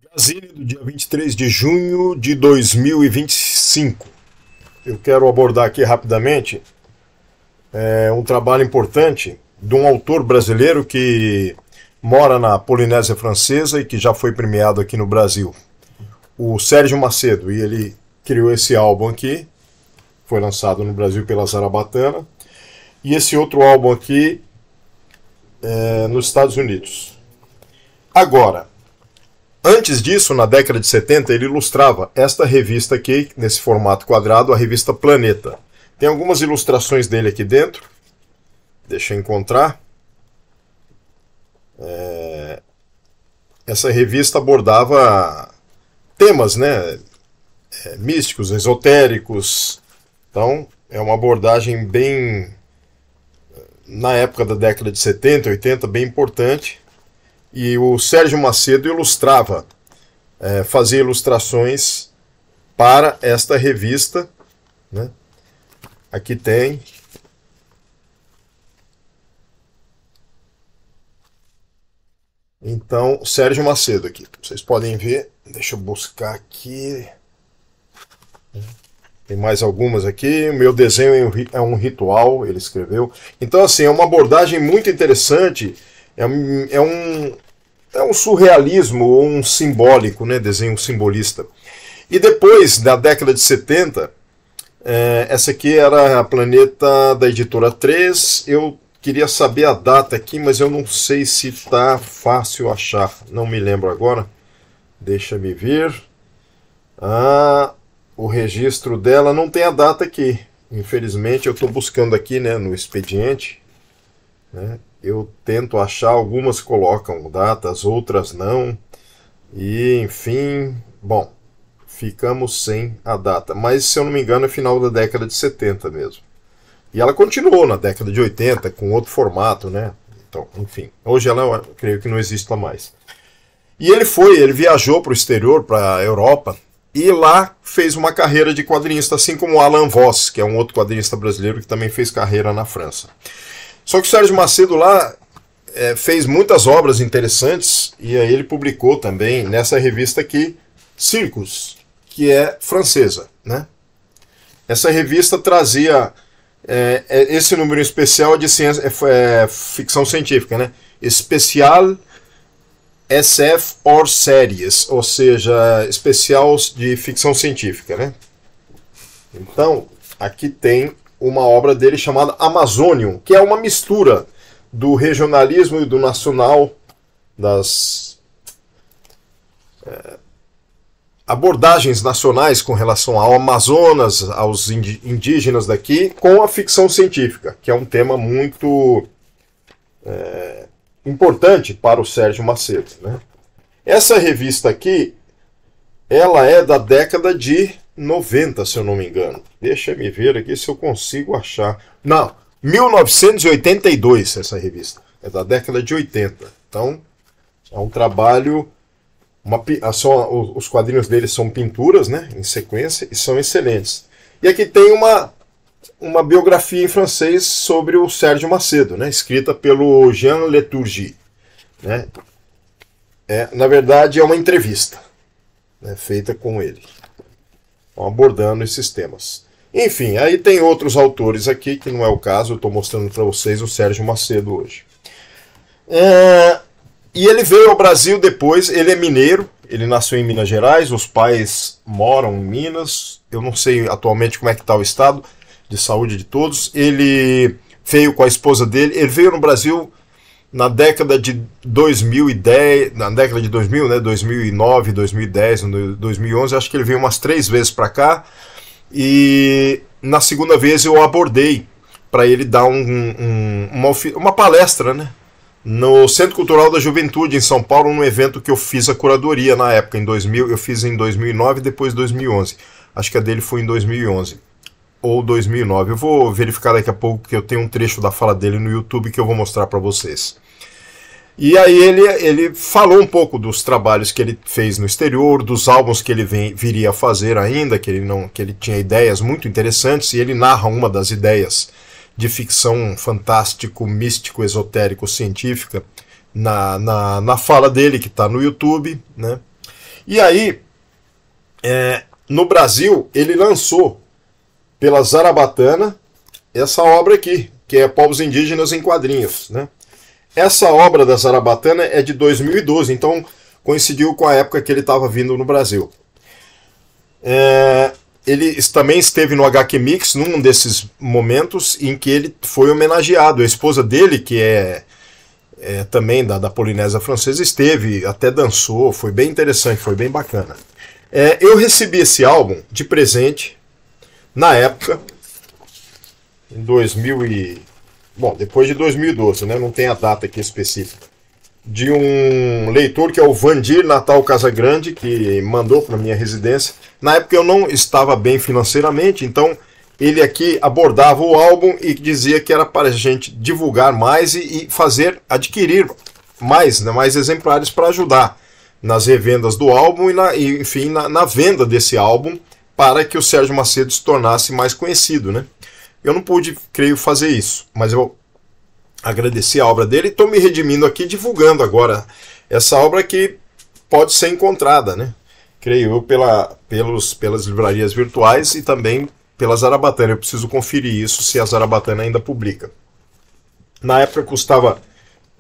Brasília, do dia 23 de junho de 2025. Eu quero abordar aqui rapidamente um trabalho importante de um autor brasileiro que mora na Polinésia Francesa e que já foi premiado aqui no Brasil, o Sérgio Macedo. E ele criou esse álbum aqui, foi lançado no Brasil pela Zarabatana, e esse outro álbum aqui nos Estados Unidos. Agora, antes disso, na década de 70, ele ilustrava esta revista aqui, nesse formato quadrado, a revista Planeta. Tem algumas ilustrações dele aqui dentro. Deixa eu encontrar. Essa revista abordava temas, né, místicos, esotéricos. Então, é uma abordagem bem, na época da década de 70, 80, bem importante. E o Sérgio Macedo ilustrava, fazia ilustrações para esta revista, né? Aqui tem. Então, Sérgio Macedo aqui. Vocês podem ver. Deixa eu buscar aqui. Tem mais algumas aqui. O meu desenho é um ritual, ele escreveu. Então, assim, é uma abordagem muito interessante. É um surrealismo ou um simbólico, né? Desenho simbolista. E depois, na década de 70, essa aqui era a Planeta da Editora 3. Eu queria saber a data aqui, mas eu não sei se está fácil achar. Não me lembro agora. Deixa-me ver. O registro dela não tem a data aqui. Infelizmente, eu estou buscando aqui, né, no expediente, né? Eu tento achar, algumas colocam datas, outras não. E, enfim, bom, ficamos sem a data. Mas, se eu não me engano, é final da década de 70 mesmo. E ela continuou na década de 80, com outro formato, né? Então, enfim, hoje ela, eu creio que não existe mais. E ele viajou para o exterior, para a Europa, e lá fez uma carreira de quadrinista, assim como o Alan Voss, que é um outro quadrinista brasileiro que também fez carreira na França. Só que o Sérgio Macedo lá fez muitas obras interessantes, e aí ele publicou também nessa revista aqui, Circus, que é francesa, né? Essa revista trazia esse número especial de ciência, ficção científica, né? Especial SF or Series, ou seja, especial de ficção científica, né? Então, aqui tem uma obra dele chamada Amazonium, que é uma mistura do regionalismo e do nacional, das abordagens nacionais com relação ao Amazonas, aos indígenas daqui, com a ficção científica, que é um tema muito importante para o Sérgio Macedo, né? Essa revista aqui, ela é da década de 90, se eu não me engano. Deixa eu ver aqui se eu consigo achar. Não, 1982 essa revista. É da década de 80. Então, é um trabalho... os quadrinhos dele são pinturas, né, em sequência, e são excelentes. E aqui tem uma biografia em francês sobre o Sérgio Macedo, né, escrita pelo Jean Leturgie, né. Na verdade, é uma entrevista, né, feita com ele, abordando esses temas. Enfim, aí tem outros autores aqui, que não é o caso, eu estou mostrando para vocês o Sérgio Macedo hoje. E ele veio ao Brasil depois, ele é mineiro, ele nasceu em Minas Gerais, os pais moram em Minas, eu não sei atualmente como é que está o estado de saúde de todos. Ele veio com a esposa dele, ele veio no Brasil na década de 2010, na década de 2000, né, 2009, 2010, 2011, acho que ele veio umas 3 vezes para cá, e na segunda vez eu abordei para ele dar uma palestra, né, no Centro Cultural da Juventude, em São Paulo, num evento que eu fiz a curadoria na época, em 2000, eu fiz em 2009 e depois 2011. Acho que a dele foi em 2011 ou 2009. Eu vou verificar daqui a pouco, que eu tenho um trecho da fala dele no YouTube que eu vou mostrar para vocês. E aí ele falou um pouco dos trabalhos que ele fez no exterior, dos álbuns que ele viria a fazer ainda, que ele tinha ideias muito interessantes, e ele narra uma das ideias de ficção fantástico, místico, esotérico, científica, na fala dele, que está no YouTube, né? E aí, no Brasil, ele lançou pela Zarabatana essa obra aqui, que é Povos Indígenas em Quadrinhos, né? Essa obra da Zarabatana é de 2012, então coincidiu com a época que ele estava vindo no Brasil. Ele também esteve no HQ Mix num desses momentos em que ele foi homenageado. A esposa dele, que é também da Polinésia Francesa, esteve, até dançou, foi bem interessante, foi bem bacana. Eu recebi esse álbum de presente na época, em 2000 e... Bom, depois de 2012, né? Não tem a data aqui específica. De um leitor que é o Vandir Natal Casagrande, que mandou para minha residência. Na época eu não estava bem financeiramente, então ele aqui abordava o álbum e dizia que era para a gente divulgar mais e adquirir mais, né, mais exemplares para ajudar nas revendas do álbum enfim, na venda desse álbum, para que o Sérgio Macedo se tornasse mais conhecido, né? Eu não pude, creio, fazer isso, mas eu agradeci a obra dele e estou me redimindo aqui, divulgando agora essa obra que pode ser encontrada, né? Creio eu, pelas livrarias virtuais e também pela Zarabatana. Eu preciso conferir isso, se a Zarabatana ainda publica. Na época custava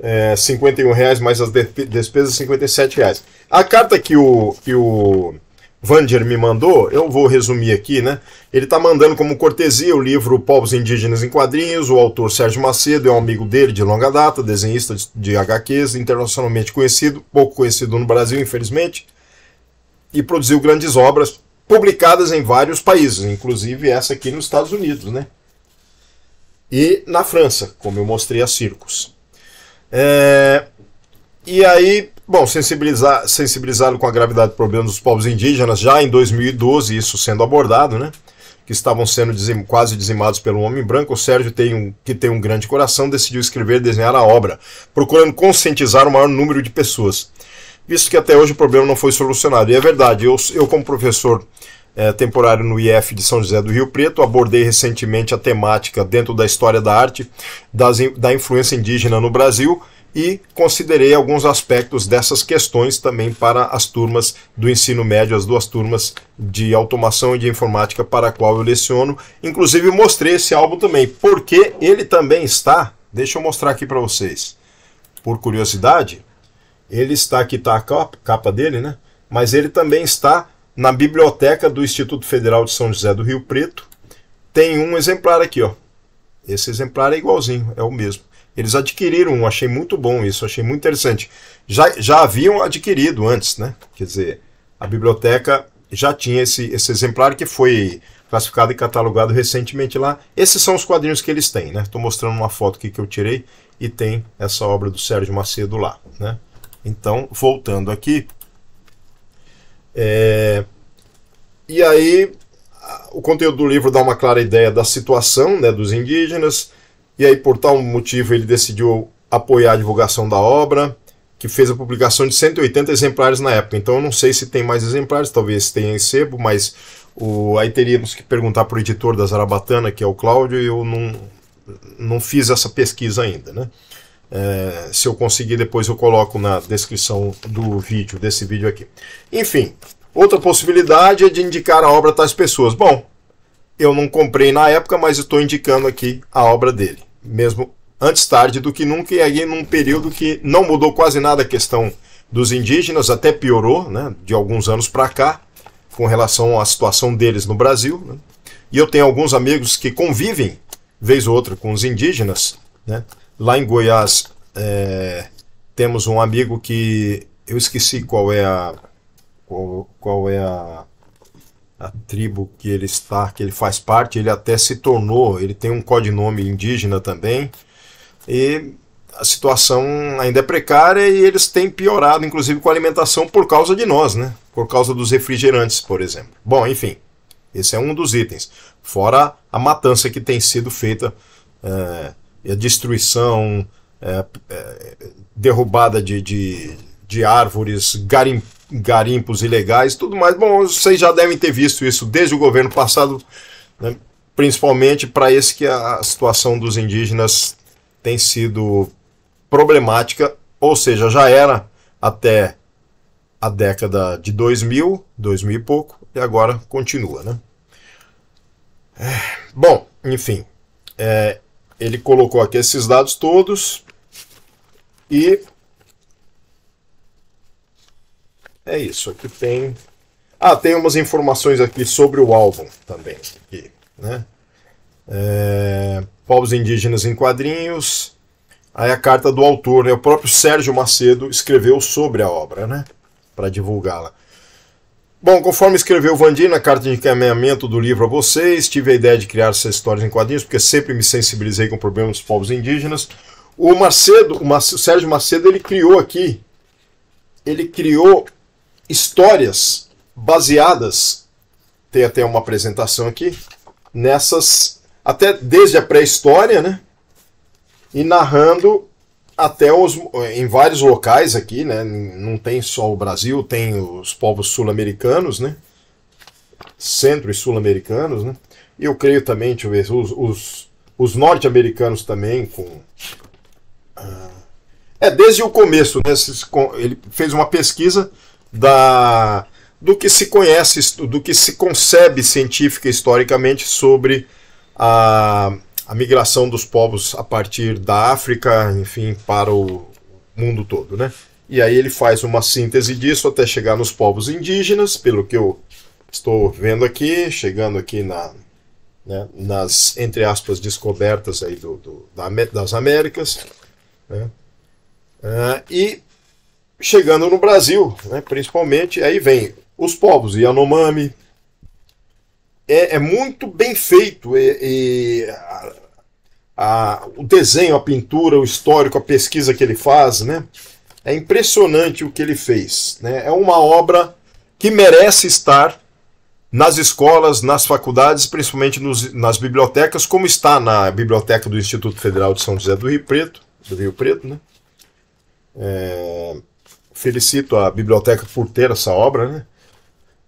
R$51, mais as despesas R$57. A carta que o Vandir me mandou, eu vou resumir aqui, né? Ele está mandando como cortesia o livro Povos Indígenas em Quadrinhos. O autor Sérgio Macedo é um amigo dele de longa data, desenhista de HQs, internacionalmente conhecido, pouco conhecido no Brasil, infelizmente, e produziu grandes obras publicadas em vários países, inclusive essa aqui nos Estados Unidos, né? E na França, como eu mostrei a Circos. E aí, bom, sensibilizado com a gravidade do problema dos povos indígenas, já em 2012, isso sendo abordado, né? Que estavam sendo quase dizimados pelo homem branco, o Sérgio, que tem um grande coração, decidiu escrever e desenhar a obra, procurando conscientizar o maior número de pessoas, visto que até hoje o problema não foi solucionado. E é verdade, eu como professor temporário no IF de São José do Rio Preto, abordei recentemente a temática dentro da história da arte da influência indígena no Brasil e considerei alguns aspectos dessas questões também para as turmas do ensino médio, as duas turmas de automação e de informática para a qual eu leciono. Inclusive mostrei esse álbum também, porque ele também está, deixa eu mostrar aqui para vocês, por curiosidade, ele está aqui, está a capa dele, né? Mas ele também está na biblioteca do Instituto Federal de São José do Rio Preto. Tem um exemplar aqui, ó. Esse exemplar é igualzinho, é o mesmo. Eles adquiriram um, achei muito bom isso, achei muito interessante. Já haviam adquirido antes, né? Quer dizer, a biblioteca já tinha esse exemplar que foi classificado e catalogado recentemente lá. Esses são os quadrinhos que eles têm, né? Estou mostrando uma foto aqui que eu tirei e tem essa obra do Sérgio Macedo lá, né? Então, voltando aqui, e aí o conteúdo do livro dá uma clara ideia da situação, né, dos indígenas, e aí por tal motivo ele decidiu apoiar a divulgação da obra, que fez a publicação de 180 exemplares na época. Então eu não sei se tem mais exemplares, talvez tenha em sebo, mas aí teríamos que perguntar para o editor da Zarabatana, que é o Cláudio, e eu não fiz essa pesquisa ainda, né? Se eu conseguir, depois eu coloco na descrição do vídeo, desse vídeo aqui. Enfim, outra possibilidade é de indicar a obra a tais pessoas. Bom, eu não comprei na época, mas estou indicando aqui a obra dele, mesmo antes tarde do que nunca, e aí num período que não mudou quase nada a questão dos indígenas, até piorou, né, de alguns anos para cá, com relação à situação deles no Brasil, né? E eu tenho alguns amigos que convivem, vez ou outra, com os indígenas, né? Lá em Goiás, temos um amigo que eu esqueci qual é a tribo que ele faz parte. Ele até se tornou, ele tem um codinome indígena também, e a situação ainda é precária e eles têm piorado, inclusive com a alimentação, por causa de nós, né? Por causa dos refrigerantes, por exemplo. Bom, enfim, esse é um dos itens, fora a matança que tem sido feita, a destruição, derrubada de árvores, garimpos ilegais, tudo mais. Bom, vocês já devem ter visto isso desde o governo passado, né? Principalmente para esse que a situação dos indígenas tem sido problemática, ou seja, já era até a década de 2000, 2000 e pouco, e agora continua, né? Bom, enfim, ele colocou aqui esses dados todos e é isso. Aqui tem... tem umas informações aqui sobre o álbum também, aqui, né? Povos indígenas em quadrinhos. Aí a carta do autor, né? O próprio Sérgio Macedo escreveu sobre a obra, né? Para divulgá-la. Bom, conforme escreveu o Vandinho na carta de encaminhamento do livro a vocês, tive a ideia de criar essas histórias em quadrinhos, porque sempre me sensibilizei com o problema dos povos indígenas. O Sérgio Macedo, ele criou histórias baseadas, tem até uma apresentação aqui, nessas, até desde a pré-história, né? E narrando até em vários locais aqui, né? Não tem só o Brasil, tem os povos sul-americanos, né? Centro e sul-americanos, né? E eu creio também, deixa eu ver, os norte-americanos também, desde o começo, né? Ele fez uma pesquisa do que se conhece, do que se concebe científica e historicamente sobre a migração dos povos a partir da África, enfim, para o mundo todo, né? E aí ele faz uma síntese disso até chegar nos povos indígenas, pelo que eu estou vendo aqui, chegando aqui nas, entre aspas, descobertas aí das Américas, né? E chegando no Brasil, né, principalmente, aí vem os povos Yanomami. É muito bem feito o desenho, a pintura, o histórico, a pesquisa que ele faz, né? É impressionante o que ele fez, né? É uma obra que merece estar nas escolas, nas faculdades, principalmente nas bibliotecas, como está na biblioteca do Instituto Federal de São José do Rio Preto, né? Felicito a biblioteca por ter essa obra, né?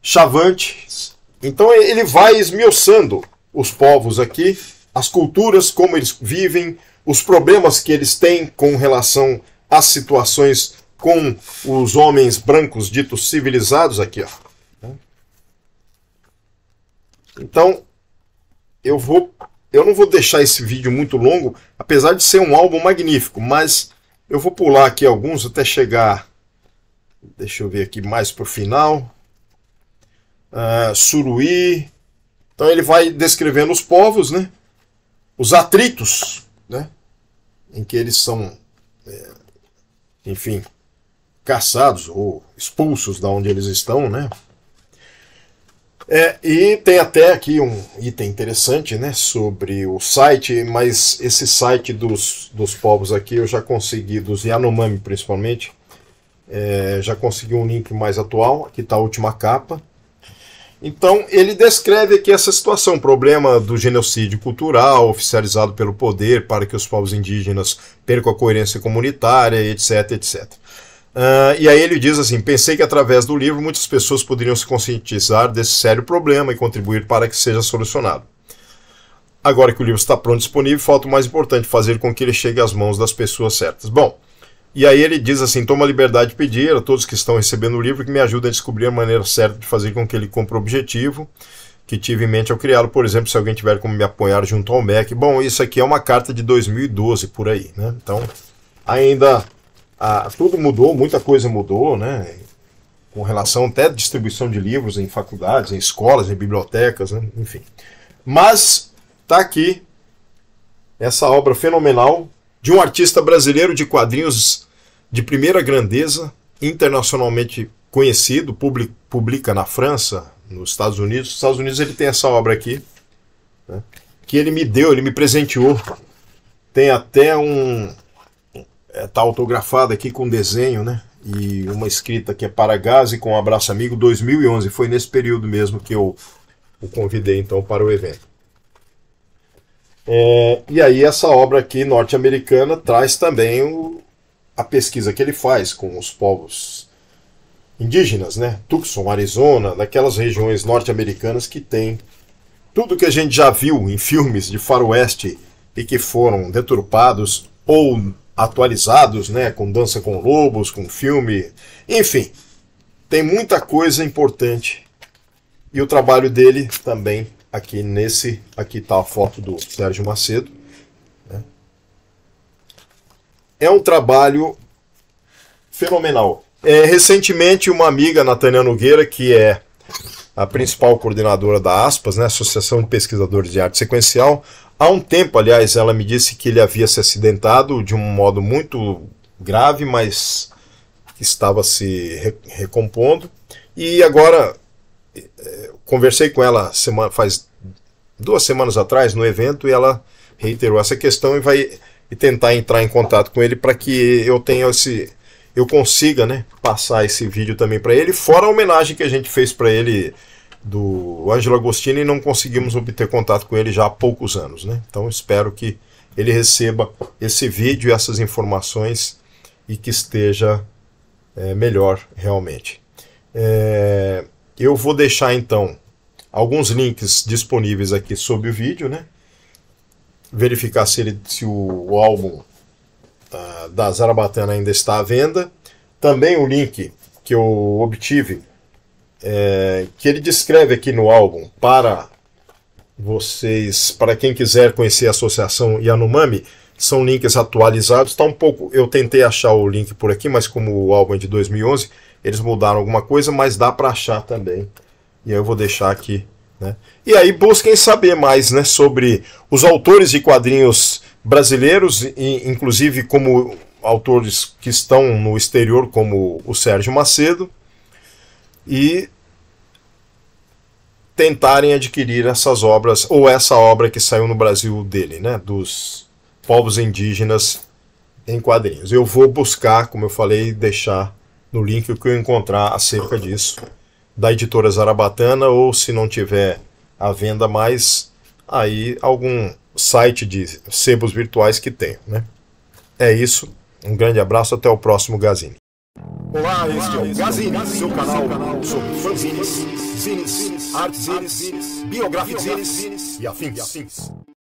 Chavante. Então ele vai esmiuçando os povos aqui, as culturas, como eles vivem, os problemas que eles têm com relação às situações com os homens brancos ditos civilizados aqui, ó. Então, eu não vou deixar esse vídeo muito longo, apesar de ser um álbum magnífico, mas eu vou pular aqui alguns até chegar, deixa eu ver aqui mais para o final. Suruí. Então ele vai descrevendo os povos, né? Os atritos, né? Em que eles são, enfim, caçados ou expulsos da onde eles estão, né? E tem até aqui um item interessante, né, sobre o site, mas esse site dos povos aqui eu já consegui, dos Yanomami principalmente, já consegui um link mais atual, aqui está a última capa. Então ele descreve aqui essa situação, o problema do genocídio cultural oficializado pelo poder para que os povos indígenas percam a coerência comunitária, etc, etc. E aí ele diz assim: pensei que através do livro muitas pessoas poderiam se conscientizar desse sério problema e contribuir para que seja solucionado. Agora que o livro está pronto e disponível, falta o mais importante, fazer com que ele chegue às mãos das pessoas certas. Bom, e aí ele diz assim: tomo a liberdade de pedir a todos que estão recebendo o livro que me ajudem a descobrir a maneira certa de fazer com que ele cumpra o objetivo que tive em mente ao criá-lo. Por exemplo, se alguém tiver como me apoiar junto ao MEC. Bom, isso aqui é uma carta de 2012 por aí, né? Então ainda tudo mudou, muita coisa mudou, né? Com relação até à distribuição de livros em faculdades, em escolas, em bibliotecas, né? Enfim. Mas está aqui essa obra fenomenal de um artista brasileiro de quadrinhos de primeira grandeza, internacionalmente conhecido, publica na França, nos Estados Unidos. Nos Estados Unidos ele tem essa obra aqui, né, que ele me deu, ele me presenteou. Tem até tá autografado aqui com desenho, né, e uma escrita que é para Gazi com um abraço amigo, 2011. Foi nesse período mesmo que eu o convidei então para o evento. E aí essa obra aqui norte-americana traz também a pesquisa que ele faz com os povos indígenas, né? Tucson, Arizona, daquelas regiões norte-americanas que tem tudo que a gente já viu em filmes de faroeste e que foram deturpados ou atualizados, né? Com Dança com Lobos, com filme, enfim. tem muita coisa importante. E o trabalho dele também, aqui está a foto do Sérgio Macedo, né? É um trabalho fenomenal. Recentemente, uma amiga, Natânia Nogueira, que é a principal coordenadora da ASPAS, né, Associação de Pesquisadores de Arte Sequencial, há um tempo, aliás, ela me disse que ele havia se acidentado de um modo muito grave, mas estava se recompondo. E agora, conversei com ela faz 2 semanas atrás no evento, e ela reiterou essa questão e vai tentar entrar em contato com ele para que eu consiga, né, passar esse vídeo também para ele, fora a homenagem que a gente fez para ele do Ângelo Agostini, e não conseguimos obter contato com ele já há poucos anos, né? Então espero que ele receba esse vídeo e essas informações e que esteja melhor realmente. Eu vou deixar então alguns links disponíveis aqui sob o vídeo, né? Verificar se o álbum da Zarabatana ainda está à venda. Também o link que eu obtive, que ele descreve aqui no álbum para vocês, para quem quiser conhecer a Associação Yanomami, são links atualizados. Tá um pouco, eu tentei achar o link por aqui, mas como o álbum é de 2011, eles mudaram alguma coisa, mas dá para achar também. E aí eu vou deixar aqui, né? E aí busquem saber mais, né, sobre os autores de quadrinhos brasileiros, inclusive como autores que estão no exterior, como o Sérgio Macedo, e tentarem adquirir essas obras, ou essa obra que saiu no Brasil dele, né, dos povos indígenas em quadrinhos. Eu vou buscar, como eu falei, deixar no link o que eu encontrar acerca disso, da editora Zarabatana, ou se não tiver à venda mais, aí algum site de sebos virtuais que tem, né? É isso, um grande abraço, até o próximo Gazine. Olá, este é o Gazine, seu canal sobre fanzines, zines, artes, biográficos e afins.